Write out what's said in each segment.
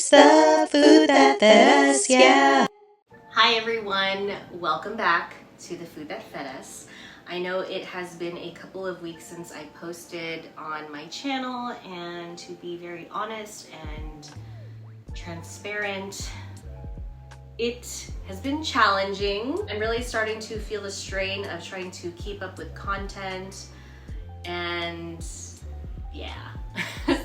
It's the food that fed us, yeah. Hi everyone, welcome back to the Food That Fed Us. I know it has been a couple of weeks since I posted on my channel, and to be very honest and transparent, it has been challenging. I'm really starting to feel the strain of trying to keep up with content, and yeah.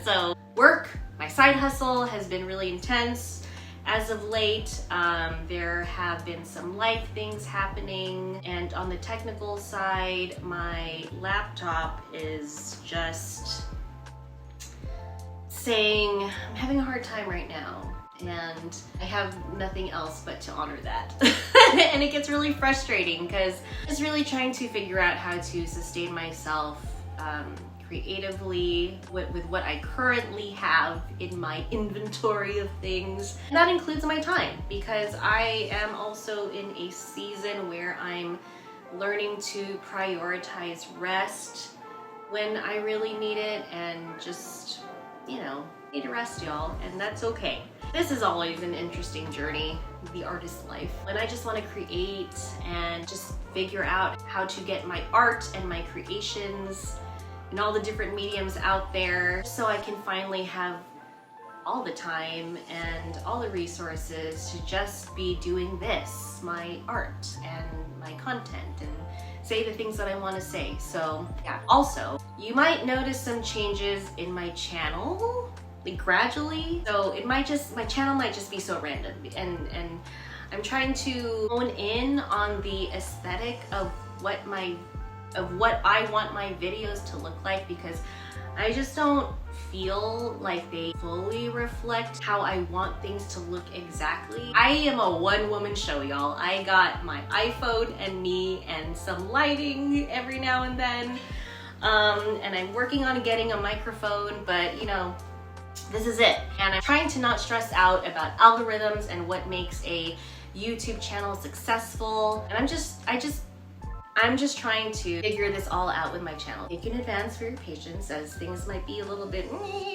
So work, my side hustle has been really intense. As of late, there have been some life things happening, and on the technical side, my laptop is just saying I'm having a hard time right now, and I have nothing else but to honor that. And it gets really frustrating because I'm just really trying to figure out how to sustain myself creatively with what I currently have in my inventory of things. And that includes my time, because I am also in a season where I'm learning to prioritize rest when I really need it, and just, need to rest, y'all, and that's okay. This is always an interesting journey, the artist life, and I just want to create and just figure out how to get my art and my creations and all the different mediums out there, so I can finally have all the time and all the resources to just be doing this, my art and my content, and say the things that I want to say. So yeah, also, you might notice some changes in my channel, like gradually. So my channel might just be so random, and I'm trying to hone in on the aesthetic of what I want my videos to look like, because I just don't feel like they fully reflect how I want things to look exactly. I am a one-woman show, y'all. I got my iPhone and me and some lighting every now and then, and I'm working on getting a microphone, but this is it. And I'm trying to not stress out about algorithms and what makes a YouTube channel successful, and I'm just trying to figure this all out with my channel. Thank you in advance for your patience, as things might be a little bit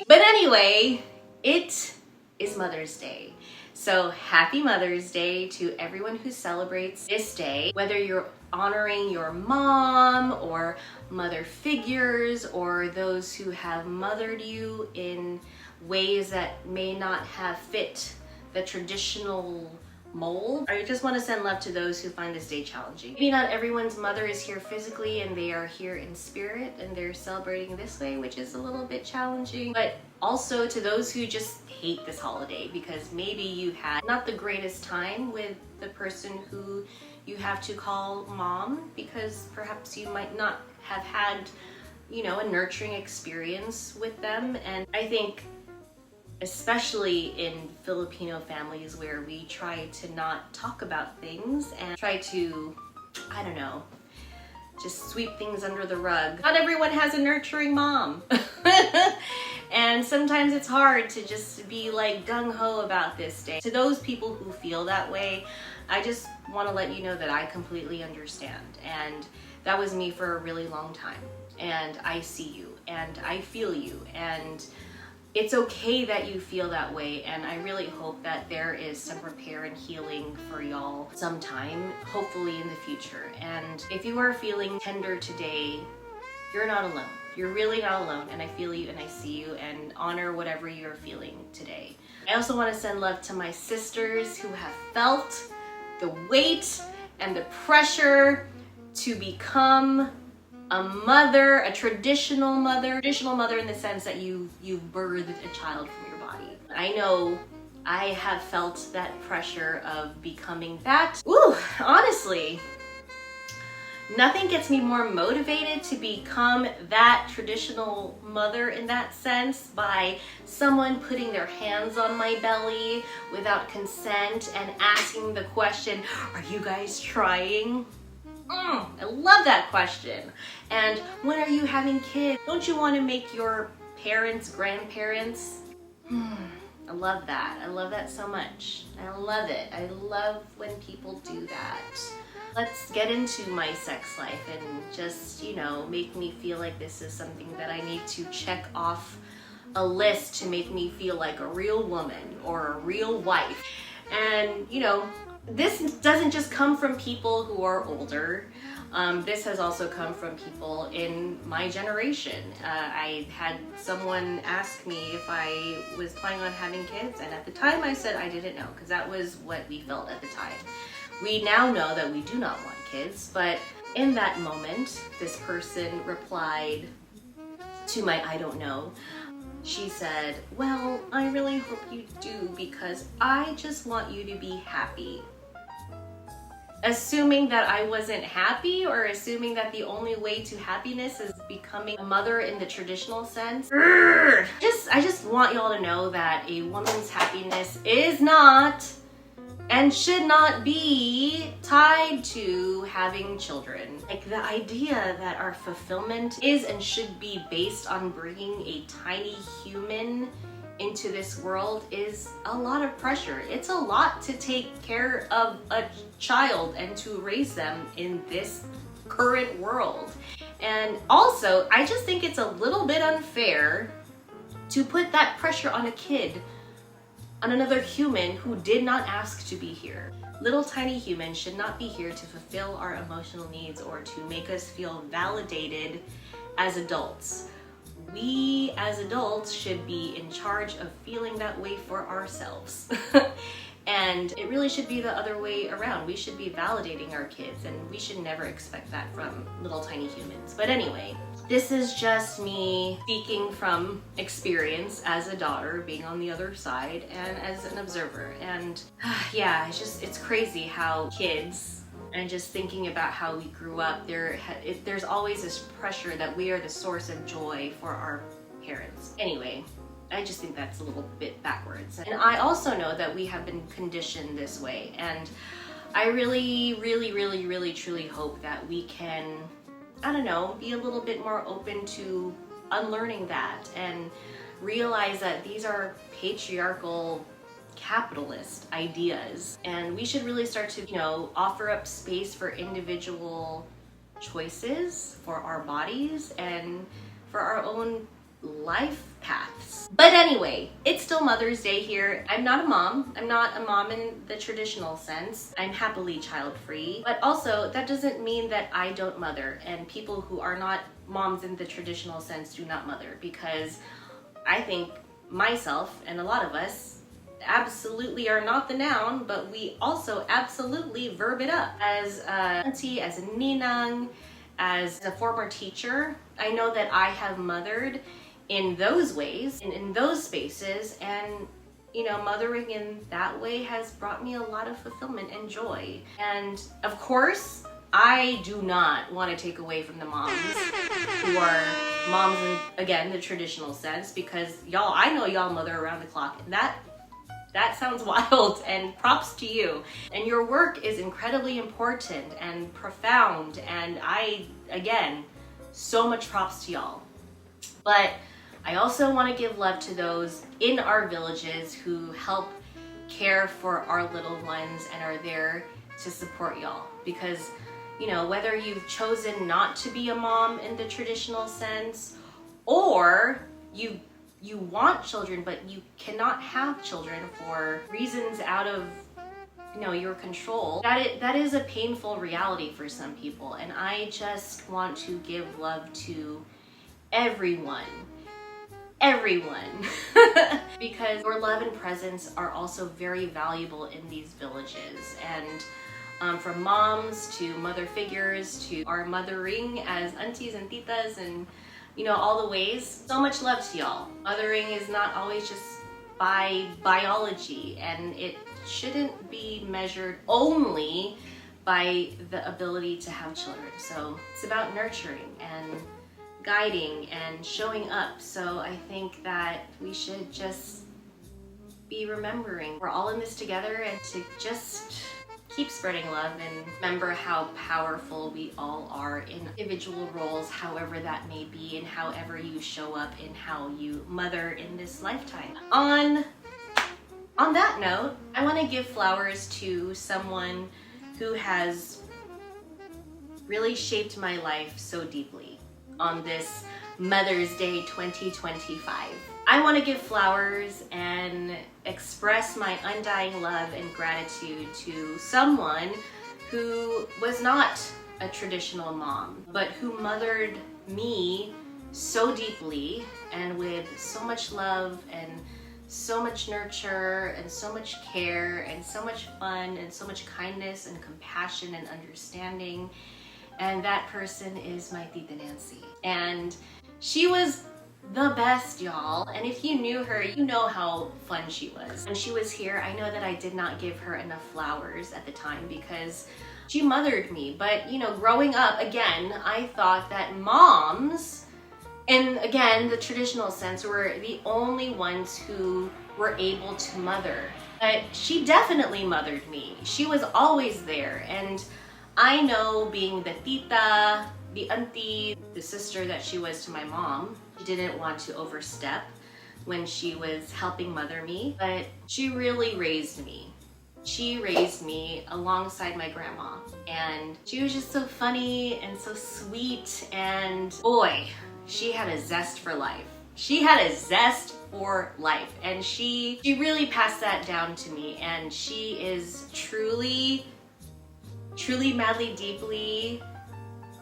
but anyway, it is Mother's Day. So happy Mother's Day to everyone who celebrates this day, whether you're honoring your mom or mother figures, or those who have mothered you in ways that may not have fit the traditional mold. I just want to send love to those who find this day challenging. Maybe not everyone's mother is here physically and they are here in spirit and they're celebrating this way, which is a little bit challenging, but also to those who just hate this holiday because maybe you had not the greatest time with the person who you have to call mom, because perhaps you might not have had, a nurturing experience with them. And I think especially in Filipino families where we try to not talk about things and try to, just sweep things under the rug. Not everyone has a nurturing mom. And sometimes it's hard to just be like gung-ho about this day. To those people who feel that way, I just want to let you know that I completely understand. And that was me for a really long time. And I see you and I feel you, and it's okay that you feel that way, and I really hope that there is some repair and healing for y'all sometime, hopefully in the future. And if you are feeling tender today, you're not alone. You're really not alone, and I feel you and I see you, and honor whatever you're feeling today. I also want to send love to my sisters who have felt the weight and the pressure to become a mother, a traditional mother in the sense that you birthed a child from your body. I know I have felt that pressure of becoming that. Ooh, honestly, nothing gets me more motivated to become that traditional mother in that sense by someone putting their hands on my belly without consent and asking the question, "Are you guys trying?" I love that question. And when are you having kids? Don't you want to make your parents grandparents? I love that. I love that so much. I love it. I love when people do that. Let's get into my sex life and just, make me feel like this is something that I need to check off a list to make me feel like a real woman or a real wife. And you know, this doesn't just come from people who are older. This has also come from people in my generation. I had someone ask me if I was planning on having kids, and at the time I said I didn't know, because that was what we felt at the time. We now know that we do not want kids, but in that moment, this person replied to my I don't know. She said, well, I really hope you do, because I just want you to be happy. Assuming that I wasn't happy, or assuming that the only way to happiness is becoming a mother in the traditional sense. I just want y'all to know that a woman's happiness is not and should not be tied to having children. Like, the idea that our fulfillment is and should be based on bringing a tiny human into this world is a lot of pressure. It's a lot to take care of a child and to raise them in this current world. And also, I just think it's a little bit unfair to put that pressure on a kid, on another human who did not ask to be here. Little tiny humans should not be here to fulfill our emotional needs or to make us feel validated as adults. We as adults should be in charge of feeling that way for ourselves. And it really should be the other way around. We should be validating our kids, and we should never expect that from little tiny humans. But anyway, this is just me speaking from experience as a daughter, being on the other side, and as an observer. And yeah, it's crazy how kids, and just thinking about how we grew up, there's always this pressure that we are the source of joy for our parents. Anyway, I just think that's a little bit backwards. And I also know that we have been conditioned this way. And I really, truly hope that we can, I don't know, be a little bit more open to unlearning that and realize that these are patriarchal, capitalist ideas. And we should really start to, you know, offer up space for individual choices for our bodies and for our own life paths. But anyway, it's still Mother's Day here. I'm not a mom. I'm not a mom in the traditional sense. I'm happily child-free. But also, that doesn't mean that I don't mother, and people who are not moms in the traditional sense do not mother, because I think myself and a lot of us absolutely are not the noun, but we also absolutely verb it up. As a auntie, as a ninang, as a former teacher, I know that I have mothered in those ways, in those spaces, and you know, mothering in that way has brought me a lot of fulfillment and joy. And of course, I do not want to take away from the moms who are moms in, again, the traditional sense, because y'all, I know y'all mother around the clock, and that sounds wild, and props to you. And your work is incredibly important and profound, and again, so much props to y'all. But I also want to give love to those in our villages who help care for our little ones and are there to support y'all. Because, you know, whether you've chosen not to be a mom in the traditional sense, or you want children but you cannot have children for reasons out of, you know, your control, that is a painful reality for some people. And I just want to give love to everyone because your love and presence are also very valuable in these villages. And from moms to mother figures to our mothering as aunties and titas, and you know, all the ways, so much love to y'all. Mothering is not always just by biology, and it shouldn't be measured only by the ability to have children. So it's about nurturing and guiding and showing up. So I think that we should just be remembering we're all in this together, and to just keep spreading love and remember how powerful we all are in individual roles, however that may be, and however you show up in how you mother in this lifetime. On that note, I want to give flowers to someone who has really shaped my life so deeply on this Mother's Day 2025. I want to give flowers and express my undying love and gratitude to someone who was not a traditional mom, but who mothered me so deeply and with so much love and so much nurture and so much care and so much fun and so much kindness and compassion and understanding. And that person is my Tita Nancy. And she was the best, y'all. And if you knew her, you know how fun she was. When she was here, I know that I did not give her enough flowers at the time because she mothered me. But you know, growing up, again, I thought that moms, and again, the traditional sense, were the only ones who were able to mother. But she definitely mothered me. She was always there. And I know, being the tita, the auntie, the sister that she was to my mom, she didn't want to overstep when she was helping mother me, but she really raised me. She raised me alongside my grandma, and she was just so funny and so sweet, and boy, she had a zest for life. She had a zest for life, and she really passed that down to me, and she is truly, madly, deeply.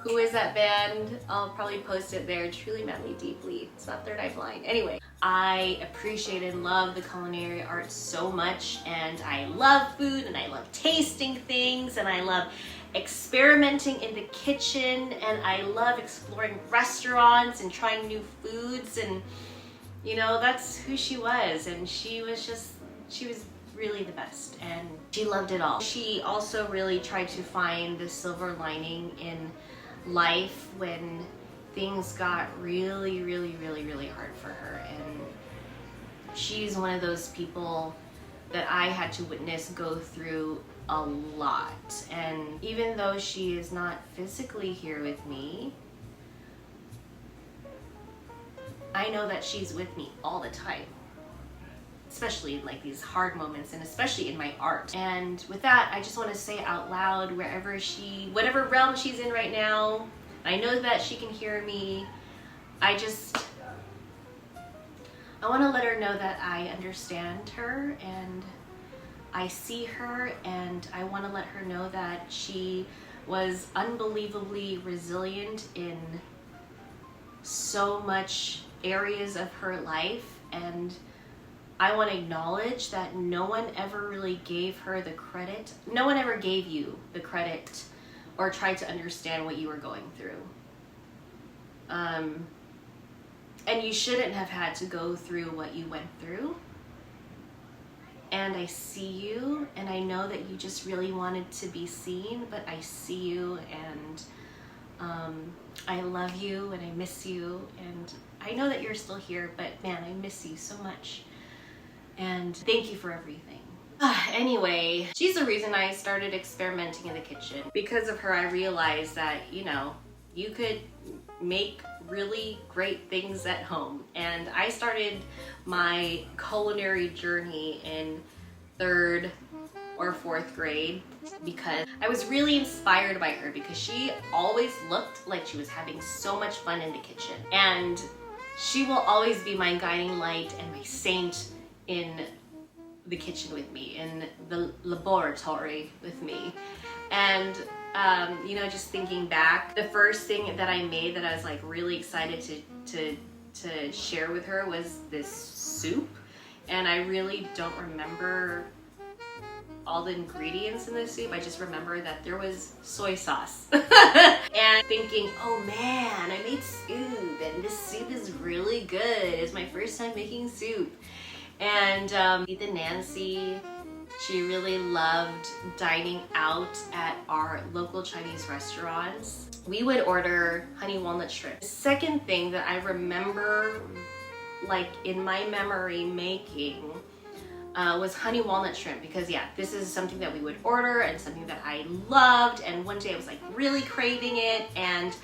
Who is that band? I'll probably post it there. Truly, madly, deeply. It's not Third Eye Blind. Anyway, I appreciate and love the culinary arts so much, and I love food, and I love tasting things, and I love experimenting in the kitchen, and I love exploring restaurants and trying new foods, and you know, that's who she was. And she was really the best, and she loved it all. She also really tried to find the silver lining in life when things got really, really, really, really hard for her. And she's one of those people that I had to witness go through a lot. And even though she is not physically here with me, I know that she's with me all the time, especially in like these hard moments, and especially in my art. And with that, I just want to say out loud, whatever realm she's in right now, I know that she can hear me. I want to let her know that I understand her and I see her, and I want to let her know that she was unbelievably resilient in so much areas of her life, and I want to acknowledge that no one ever really gave her the credit. No one ever gave you the credit or tried to understand what you were going through. And you shouldn't have had to go through what you went through. And I see you, and I know that you just really wanted to be seen, but I see you, and I love you, and I miss you, and I know that you're still here, but man, I miss you so much. And thank you for everything. Anyway, she's the reason I started experimenting in the kitchen. Because of her, I realized that, you know, you could make really great things at home. And I started my culinary journey in 3rd or 4th grade because I was really inspired by her, because she always looked like she was having so much fun in the kitchen. And she will always be my guiding light and my saint in the kitchen with me, in the laboratory with me. And you know, just thinking back, the first thing that I made that I was like really excited to share with her was this soup, and I really don't remember all the ingredients in the soup. I just remember that there was soy sauce. And thinking, oh man, I made soup, and this soup is really good. It's my first time making soup. And Tita Nancy, she really loved dining out at our local Chinese restaurants. We would order honey walnut shrimp. The second thing that I remember, like in my memory, making was honey walnut shrimp, because yeah, this is something that we would order and something that I loved. And one day I was like really craving it, and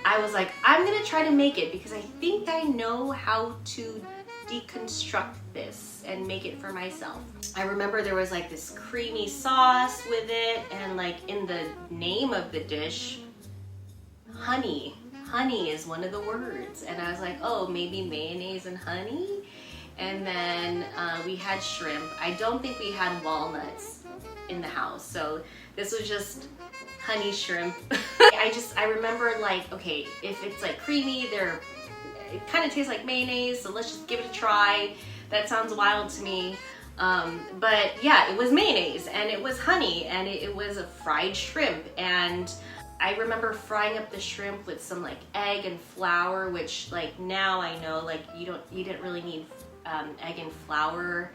I was like, I'm gonna try to make it because I think I know how to deconstruct this and make it for myself. I remember there was like this creamy sauce with it, and like in the name of the dish, honey is one of the words. And I was like, oh, maybe mayonnaise and honey. And then we had shrimp. I don't think we had walnuts in the house, so this was just honey shrimp. I remember like, okay, if it's like creamy, it kind of tastes like mayonnaise, so let's just give it a try. That sounds wild to me. But yeah, it was mayonnaise and it was honey and it was a fried shrimp. And I remember frying up the shrimp with some like egg and flour, which like now I know like you didn't really need egg and flour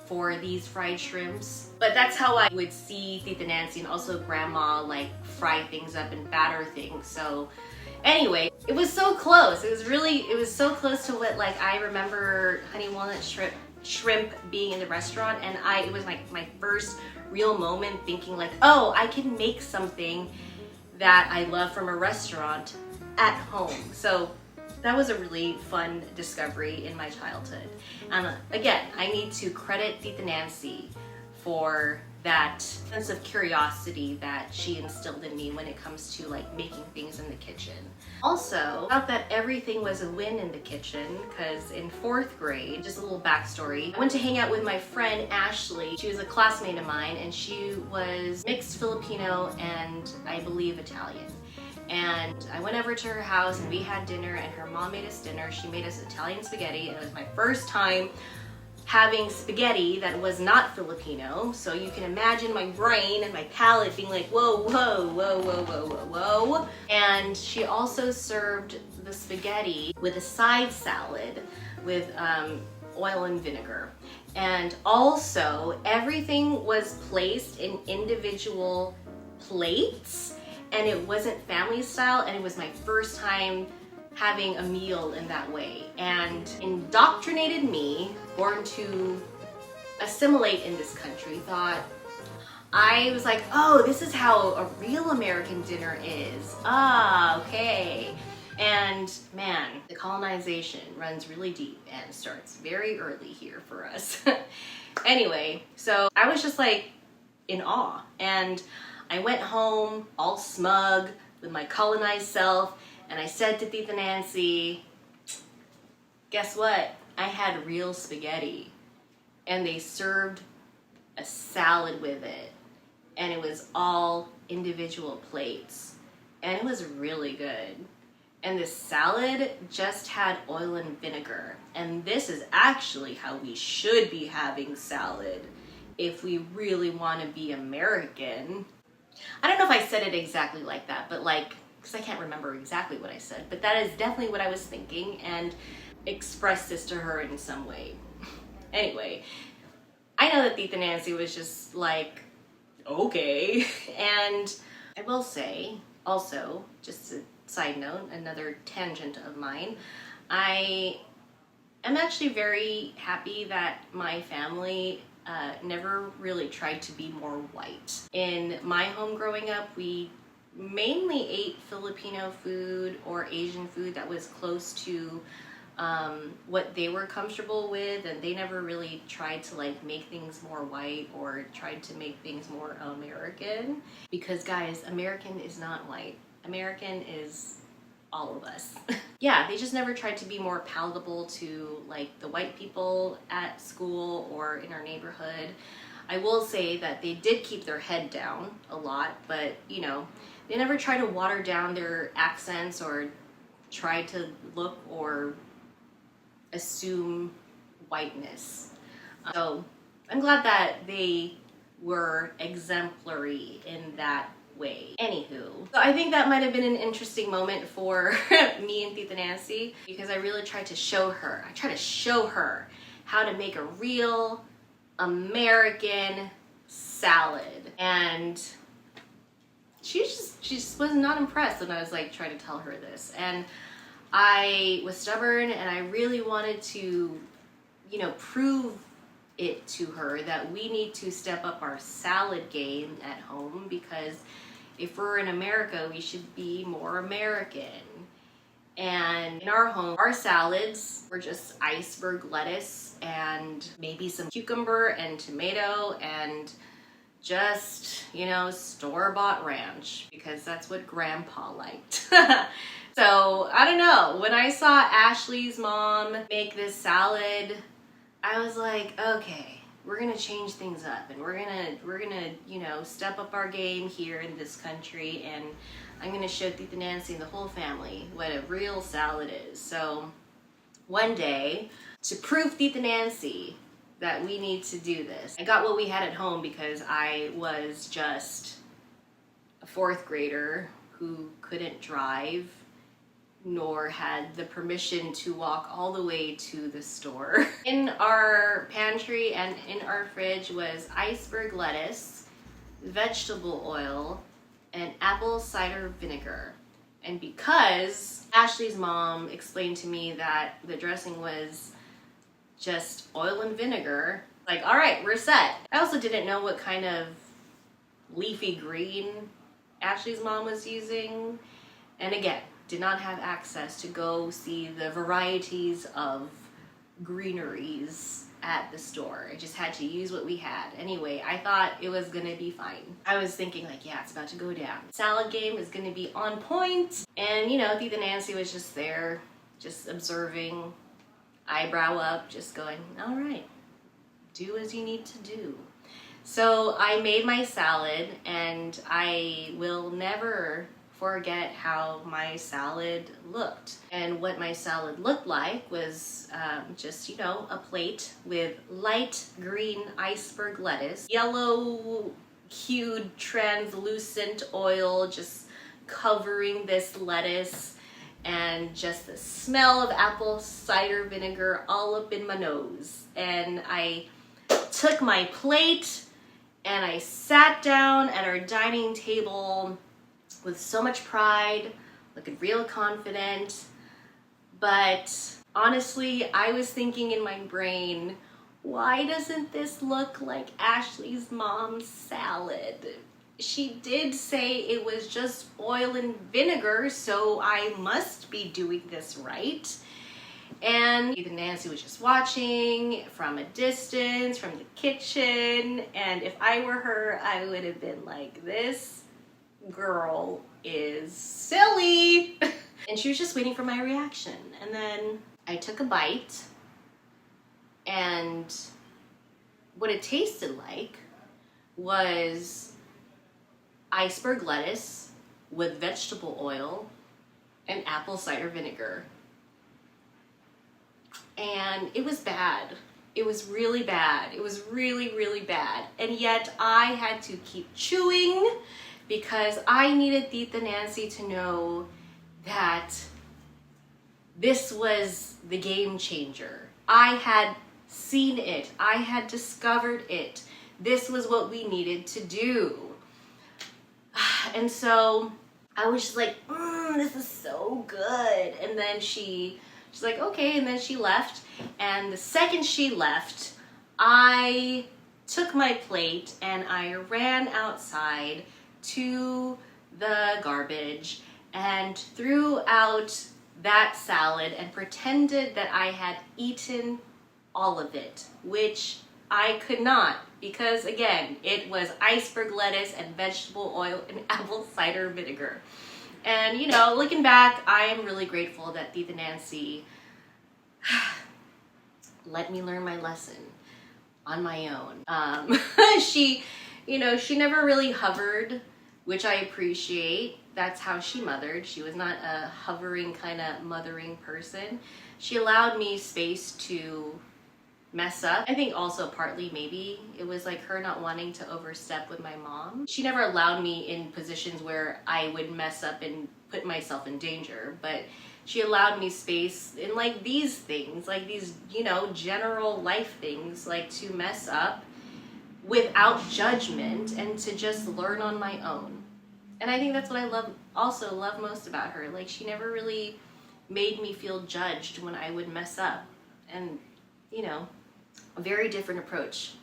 for these fried shrimps. But that's how I would see Tita Nancy and also grandma like fry things up and batter things. So anyway, it was so close. It was so close to what like I remember honey walnut shrimp being in the restaurant, and it was like my first real moment thinking like, oh, I can make something that I love from a restaurant at home. So that was a really fun discovery in my childhood. Again, I need to credit Tita Nancy for that sense of curiosity that she instilled in me when it comes to like making things in the kitchen. Also, not that everything was a win in the kitchen, because in 4th grade, just a little backstory, I went to hang out with my friend Ashley. She was a classmate of mine and she was mixed Filipino and I believe Italian. And I went over to her house and we had dinner and her mom made us dinner. She made us Italian spaghetti and it was my first time having spaghetti that was not Filipino. So you can imagine my brain and my palate being like, whoa, whoa, whoa, whoa, whoa, whoa, whoa. And she also served the spaghetti with a side salad with oil and vinegar. And also everything was placed in individual plates and it wasn't family style, and it was my first time having a meal in that way. And indoctrinated me, born to assimilate in this country, thought, I was like, oh, this is how a real American dinner is. Ah, okay. And man, the colonization runs really deep and starts very early here for us. Anyway, so I was just like in awe. And I went home all smug with my colonized self, and I said to Tita Nancy, guess what? I had real spaghetti, and they served a salad with it, and it was all individual plates, and it was really good. And this salad just had oil and vinegar, and this is actually how we should be having salad if we really want to be American. I don't know if I said it exactly like that, but like, because I can't remember exactly what I said, but that is definitely what I was thinking and expressed this to her in some way. Anyway, I know that Tita Nancy was just like, okay. And I will say, also, just a side note, another tangent of mine, I am actually very happy that my family never really tried to be more white. In my home growing up, we mainly ate Filipino food or Asian food that was close to what they were comfortable with, and they never really tried to like make things more white or tried to make things more American. Because guys, American is not white. American is all of us. Yeah, they just never tried to be more palatable to like the white people at school or in our neighborhood. I will say that they did keep their head down a lot, but you know, they never tried to water down their accents or try to look or assume whiteness. So I'm glad that they were exemplary in that way. Anywho, so I think that might have been an interesting moment for me and Tita Nancy, because I really tried to show her, how to make a real American salad. And she just was not impressed when I was like trying to tell her this. And I was stubborn and I really wanted to, you know, prove it to her that we need to step up our salad game at home, because if we're in America, we should be more American. And in our home, our salads were just iceberg lettuce and maybe some cucumber and tomato and just, you know, store-bought ranch, because that's what Grandpa liked. So I don't know, when I saw Ashley's mom make this salad, I was like, okay, we're gonna change things up, and we're gonna you know, step up our game here in this country, and I'm gonna show Tita Nancy and the whole family what a real salad is. So one day, to prove Tita Nancy that we need to do this, I got what we had at home because I was just a fourth grader who couldn't drive nor had the permission to walk all the way to the store. In our pantry and in our fridge was iceberg lettuce, vegetable oil, and apple cider vinegar. And because Ashley's mom explained to me that the dressing was just oil and vinegar, like, all right, we're set. I also didn't know what kind of leafy green Ashley's mom was using. And again, did not have access to go see the varieties of greeneries at the store. I just had to use what we had. Anyway, I thought it was gonna be fine. I was thinking like, yeah, it's about to go down. Salad game is gonna be on point. And you know, Tita Nancy was just there, just observing, eyebrow up, just going, all right, do as you need to do. So I made my salad, and I will never forget how my salad looked. And what my salad looked like was just, you know, a plate with light green iceberg lettuce, yellow hued translucent oil just covering this lettuce, and just the smell of apple cider vinegar all up in my nose. And I took my plate and I sat down at our dining table with so much pride, looking real confident. But honestly, I was thinking in my brain, why doesn't this look like Ashley's mom's salad? She did say it was just oil and vinegar, so I must be doing this right. And Tita Nancy was just watching from a distance, from the kitchen, and if I were her, I would have been like, this girl is silly. And she was just waiting for my reaction. And then I took a bite, and what it tasted like was iceberg lettuce with vegetable oil and apple cider vinegar. And it was bad. It was really bad. It was really, really bad. And yet I had to keep chewing because I needed Tita Nancy to know that this was the game changer. I had seen it. I had discovered it. This was what we needed to do. And so I was just like, this is so good. And then she's like, okay. And then she left. And the second she left, I took my plate and I ran outside to the garbage and threw out that salad and pretended that I had eaten all of it, which I could not, because again, it was iceberg lettuce and vegetable oil and apple cider vinegar. And you know, looking back, I am really grateful that Tita Nancy let me learn my lesson on my own. She never really hovered, which I appreciate. That's how she mothered. She was not a hovering kind of mothering person. She allowed me space to mess up. I think also partly maybe it was like her not wanting to overstep with my mom. She never allowed me in positions where I would mess up and put myself in danger, but she allowed me space in like these things, like these, you know, general life things, like to mess up without judgment and to just learn on my own. And I think that's what I love most about her. Like, she never really made me feel judged when I would mess up. And, you know, a very different approach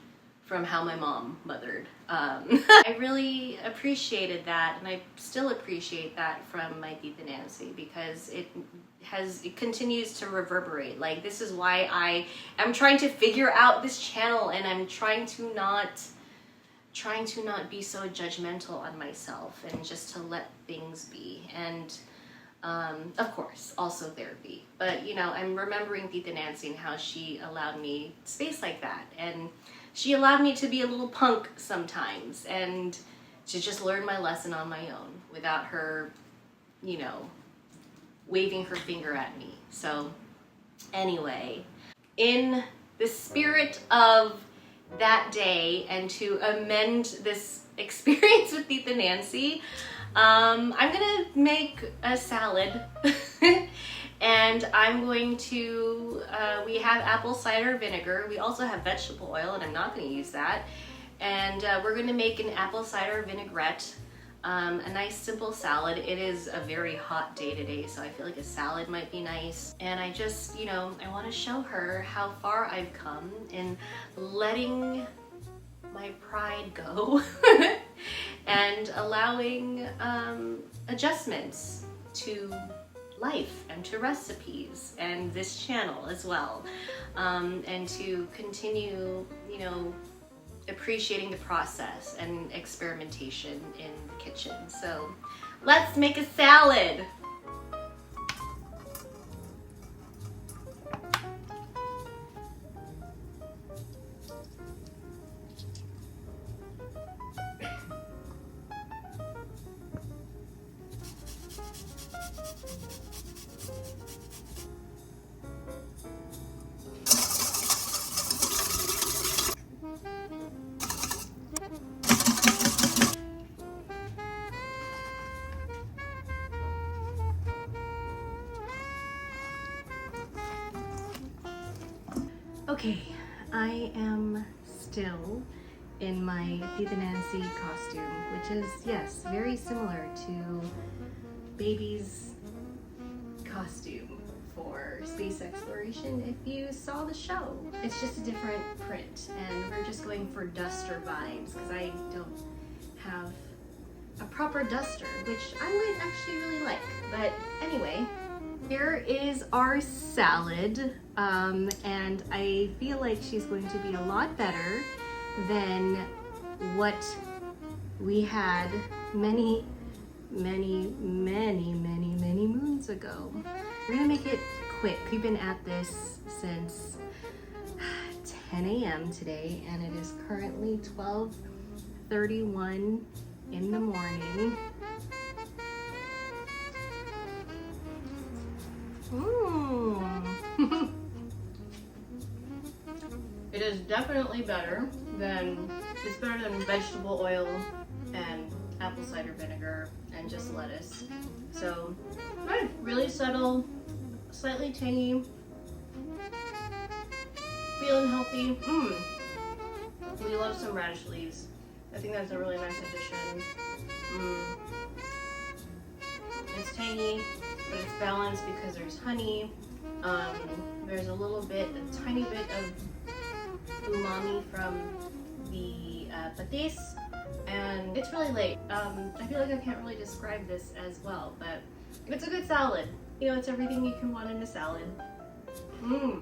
from how my mom mothered. I really appreciated that, and I still appreciate that from my Tita Nancy, because it continues to reverberate. Like, this is why I am trying to figure out this channel, and I'm trying to not be so judgmental on myself and just to let things be. And Of course, also therapy. But, you know, I'm remembering Tita Nancy and how she allowed me space like that. And she allowed me to be a little punk sometimes and to just learn my lesson on my own without her, you know, waving her finger at me. So anyway, in the spirit of that day and to amend this experience with Tita Nancy, I'm gonna make a salad and I'm going to, we have apple cider vinegar. We also have vegetable oil and I'm not gonna use that. And we're gonna make an apple cider vinaigrette, a nice simple salad. It is a very hot day today, so I feel like a salad might be nice. And I just, you know, I wanna show her how far I've come in letting my pride go and allowing adjustments to life and to recipes and this channel as well, and to continue, you know, appreciating the process and experimentation in the kitchen. So let's make a salad. Okay, I am still in my Tita Nancy costume, which is, yes, very similar to Baby's costume for space exploration if you saw the show. It's just a different print, and we're just going for duster vibes because I don't have a proper duster, which I would actually really like. But anyway, here is our salad, and I feel like she's going to be a lot better than what we had many moons ago. We're gonna make it quick. We've been at this since 10 a.m. today, and it is currently 12:31 in the morning. It is definitely better than, it's better than vegetable oil and apple cider vinegar and just lettuce. So, right, really subtle, slightly tangy, feeling healthy. We love some radish leaves. I think that's a really nice addition. It's tangy, but it's balanced because there's honey. There's a tiny bit of umami from the patis, and it's really late. I feel like I can't really describe this as well, but it's a good salad. You know, it's everything you can want in a salad. I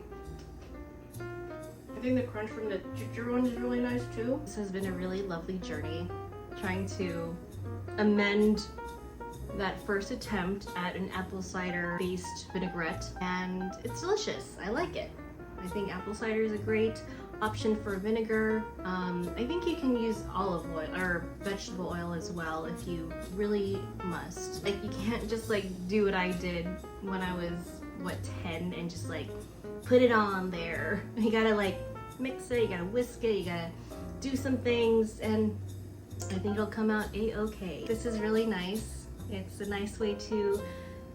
think the crunch from the ginger one is really nice too. This has been a really lovely journey, trying to amend that first attempt at an apple cider based vinaigrette, and it's delicious. I like it. I think apple cider is a great option for vinegar. I think you can use olive oil or vegetable oil as well if you really must. Like, you can't just like do what I did when I was, what, 10 and just like put it on there. You gotta like mix it, you gotta whisk it, you gotta do some things, and I think it'll come out a-okay. This is really nice. It's a nice way to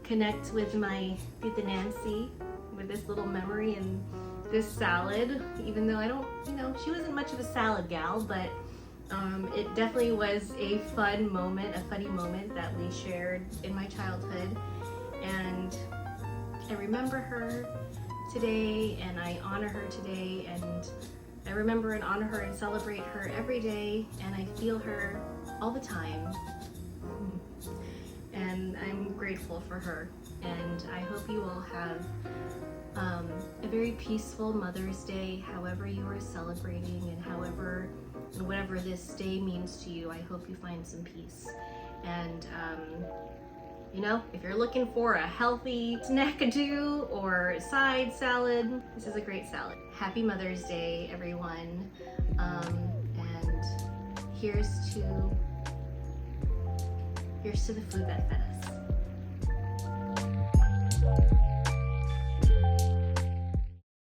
connect with my Tita Nancy with this little memory and this salad, even though I don't, you know, she wasn't much of a salad gal, but it definitely was a fun moment, a funny moment that we shared in my childhood, and I remember her today, and I honor her today, and I remember and honor her and celebrate her every day, and I feel her all the time, and I'm grateful for her, and I hope you all have a very peaceful Mother's Day, however you are celebrating, and whatever this day means to you. I hope you find some peace, and You know, if you're looking for a healthy snackadoo or side salad, this is a great salad. Happy Mother's Day, everyone. And here's to the food that fed us.